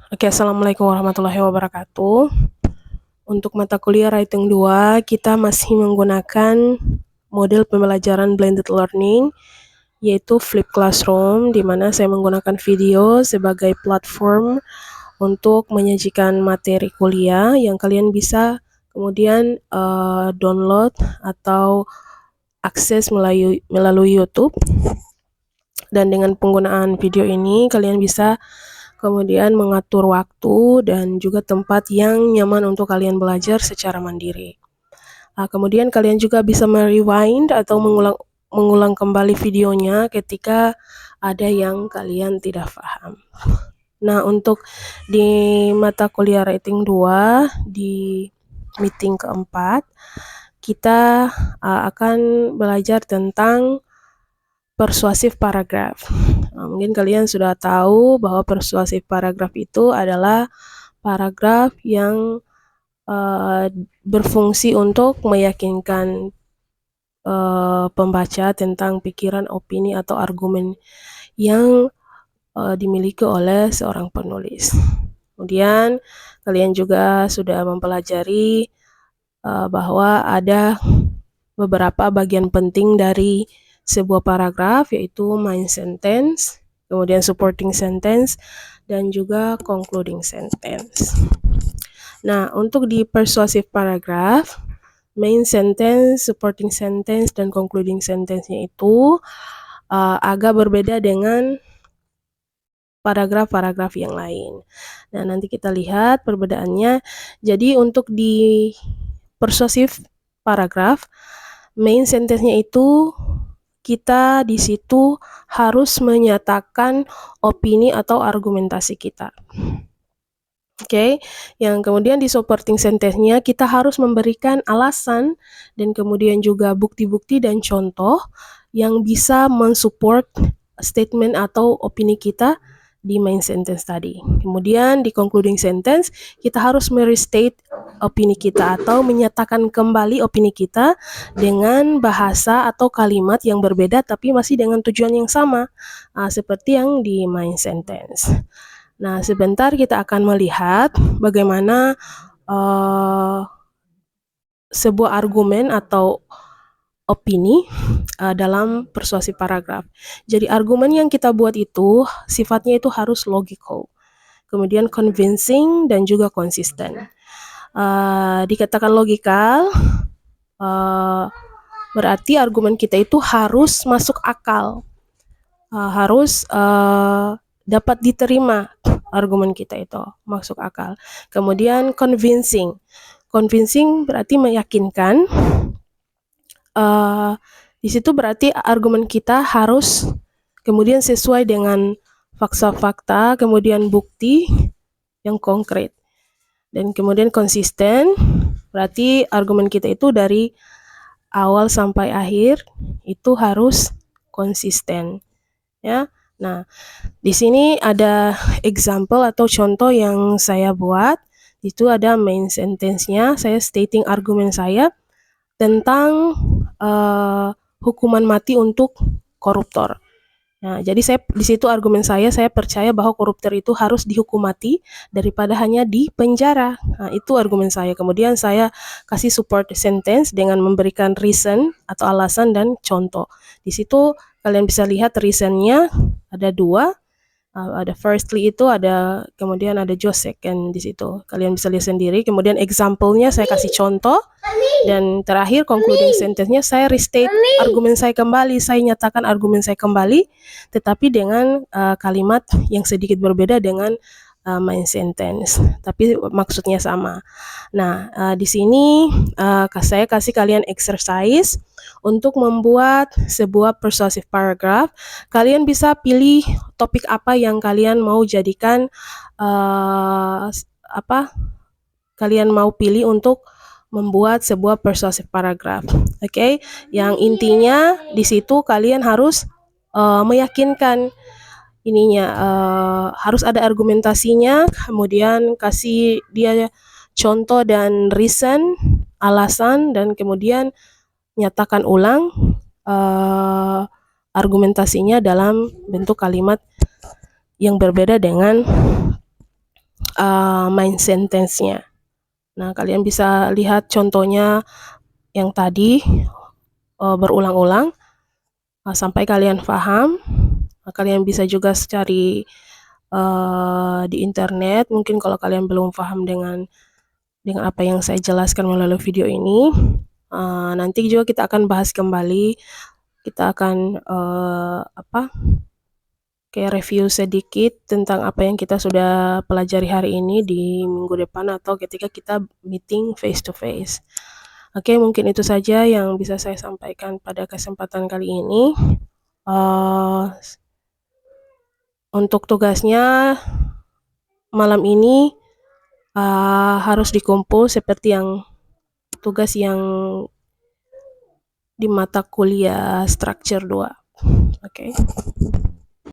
Oke, assalamualaikum warahmatullahi wabarakatuh. Untuk mata kuliah Writing 2, kita masih menggunakan model pembelajaran blended learning, yaitu Flip Classroom, di mana saya menggunakan video sebagai platform untuk menyajikan materi kuliah yang kalian bisa kemudian download atau akses melalui YouTube. Dan dengan penggunaan video ini, kalian bisa kemudian mengatur waktu dan juga tempat yang nyaman untuk kalian belajar secara mandiri. Kemudian kalian juga bisa merewind atau mengulang kembali videonya ketika ada yang kalian tidak paham. Nah, untuk di mata kuliah Writing 2 di meeting keempat, kita akan belajar tentang persuasive paragraph. Mungkin kalian sudah tahu bahwa persuasive paragraph itu adalah paragraf yang berfungsi untuk meyakinkan pembaca tentang pikiran, opini, atau argumen yang dimiliki oleh seorang penulis. Kemudian kalian juga sudah mempelajari bahwa ada beberapa bagian penting dari sebuah paragraf, yaitu main sentence, kemudian supporting sentence, dan juga concluding sentence. Nah, untuk di persuasive paragraph, main sentence, supporting sentence, dan concluding sentence-nya itu agak berbeda dengan paragraf-paragraf yang lain. Nah, nanti kita lihat perbedaannya. Jadi untuk di persuasive paragraph, main sentence-nya itu kita di situ harus menyatakan opini atau argumentasi kita. Oke, yang kemudian di supporting sentence-nya kita harus memberikan alasan dan kemudian juga bukti-bukti dan contoh yang bisa mensupport statement atau opini kita di main sentence tadi. Kemudian di concluding sentence kita harus merestate opini kita atau menyatakan kembali opini kita dengan bahasa atau kalimat yang berbeda tapi masih dengan tujuan yang sama, seperti yang di main sentence. Nah, sebentar kita akan melihat bagaimana sebuah argumen atau opini dalam persuasi paragraf. Jadi argumen yang kita buat itu sifatnya itu harus logical, kemudian convincing, dan juga konsisten. Dikatakan logikal, berarti argumen kita itu harus masuk akal, harus dapat diterima argumen kita itu masuk akal. Kemudian convincing berarti meyakinkan. Di situ berarti argumen kita harus kemudian sesuai dengan fakta-fakta, kemudian bukti yang konkret. Dan kemudian konsisten, berarti argumen kita itu dari awal sampai akhir itu harus konsisten, ya. Nah, di sini ada example atau contoh yang saya buat. Itu ada main sentence-nya, saya stating argumen saya tentang hukuman mati untuk koruptor. Nah, jadi saya di situ argumen saya percaya bahwa koruptor itu harus dihukum mati daripada hanya di penjara. Nah, itu argumen saya. Kemudian saya kasih support sentence dengan memberikan reason atau alasan dan contoh. Di situ kalian bisa lihat reasonnya ada dua. Ada firstly itu ada, kemudian ada just second di situ. Kalian bisa lihat sendiri. Kemudian example-nya saya kasih contoh. Dan terakhir concluding sentence-nya saya restate argumen saya kembali, saya nyatakan argumen saya kembali, tetapi dengan kalimat yang sedikit berbeda dengan main sentence, tapi maksudnya sama. Nah, di sini saya kasih kalian exercise untuk membuat sebuah persuasive paragraph. Kalian bisa pilih topik apa yang kalian mau jadikan kalian mau pilih untuk membuat sebuah persuasive paragraph. Oke, yang intinya di situ kalian harus meyakinkan ininya, harus ada argumentasinya, kemudian kasih dia contoh dan reason, alasan, dan kemudian nyatakan ulang argumentasinya dalam bentuk kalimat yang berbeda dengan main sentence-nya. Nah, kalian bisa lihat contohnya yang tadi berulang-ulang sampai kalian paham. Kalian bisa juga cari di internet, mungkin kalau kalian belum paham dengan apa yang saya jelaskan melalui video ini. Nanti juga kita akan bahas kembali, kita akan kayak review sedikit tentang apa yang kita sudah pelajari hari ini di minggu depan atau ketika kita meeting face to face. Oke, mungkin itu saja yang bisa saya sampaikan pada kesempatan kali ini. Untuk tugasnya malam ini harus dikumpul seperti yang tugas yang di mata kuliah structure 2. Oke.